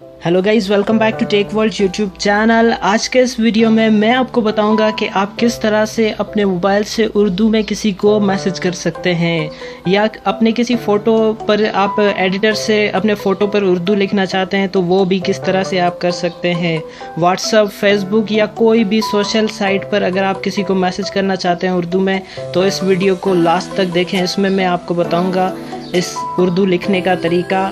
Hello guys, welcome back to tech world YouTube channel. आज के इस वीडियो में मैं आपको बताऊंगा कि आप किस तरह से अपने मोबाइल से उर्दू में किसी को मैसेज कर सकते हैं, या अपने किसी फ़ोटो पर आप एडिटर से अपने फ़ोटो पर उर्दू लिखना चाहते हैं तो वो भी किस तरह से आप कर सकते हैं। व्हाट्सअप, फेसबुक या कोई भी सोशल साइट पर अगर आप किसी को मैसेज करना चाहते हैं उर्दू में तो इस वीडियो को लास्ट तक देखें। इसमें मैं आपको बताऊँगा इस उर्दू लिखने का तरीका,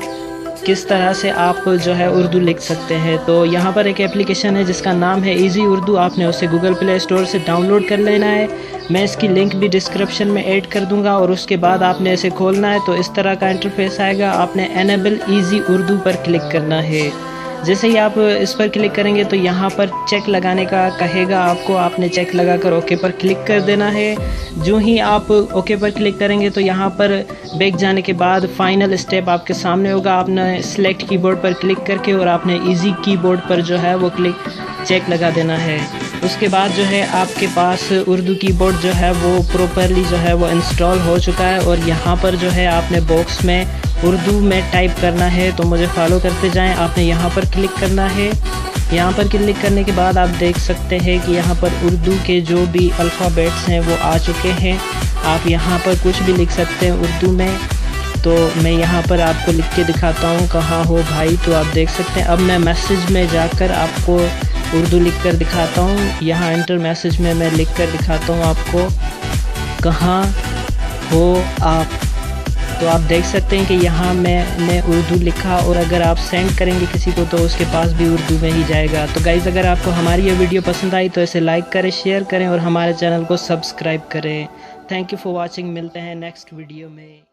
किस तरह से आप जो है उर्दू लिख सकते हैं। तो यहाँ पर एक एप्लीकेशन है जिसका नाम है इजी उर्दू। आपने उसे गूगल प्ले स्टोर से डाउनलोड कर लेना है। मैं इसकी लिंक भी डिस्क्रिप्शन में ऐड कर दूंगा और उसके बाद आपने इसे खोलना है तो इस तरह का इंटरफेस आएगा। आपने एनेबल इजी उर्दू पर क्लिक करना है। जैसे ही आप इस पर क्लिक करेंगे तो यहाँ पर चेक लगाने का कहेगा आपको। आपने चेक लगाकर ओके पर क्लिक कर देना है। जो ही आप ओके पर क्लिक करेंगे तो यहाँ पर बैक जाने के बाद फाइनल स्टेप आपके सामने होगा। आपने सिलेक्ट कीबोर्ड पर क्लिक करके और आपने इजी कीबोर्ड पर जो है वो चेक लगा देना है। उसके बाद जो है आपके पास उर्दू कीबोर्ड जो है वो प्रॉपरली जो है वो इंस्टॉल हो चुका है। और यहाँ पर जो है आपने बॉक्स में उर्दू में टाइप करना है, तो मुझे फॉलो करते जाएं। आपने यहाँ पर क्लिक करना है। यहाँ पर क्लिक करने के बाद आप देख सकते हैं कि यहाँ पर उर्दू के जो भी अल्फ़ाबेट्स हैं वो आ चुके हैं। आप यहाँ पर कुछ भी लिख सकते हैं उर्दू में। तो मैं यहाँ पर आपको लिख के दिखाता हूँ, कहाँ हो भाई। तो आप देख सकते हैं। अब मैं मैसेज में जाकर आपको उर्दू लिख कर दिखाता हूँ। यहाँ एंटर मैसेज में मैं लिख कर दिखाता हूँ आपको, कहाँ हो आप। तो आप देख सकते हैं कि यहाँ मैंने उर्दू लिखा और अगर आप सेंड करेंगे किसी को तो उसके पास भी उर्दू में ही जाएगा। तो गाइज़, अगर आपको हमारी ये वीडियो पसंद आई तो इसे लाइक करें, शेयर करें और हमारे चैनल को सब्सक्राइब करें। Thank you for watching. मिलते हैं नेक्स्ट वीडियो में।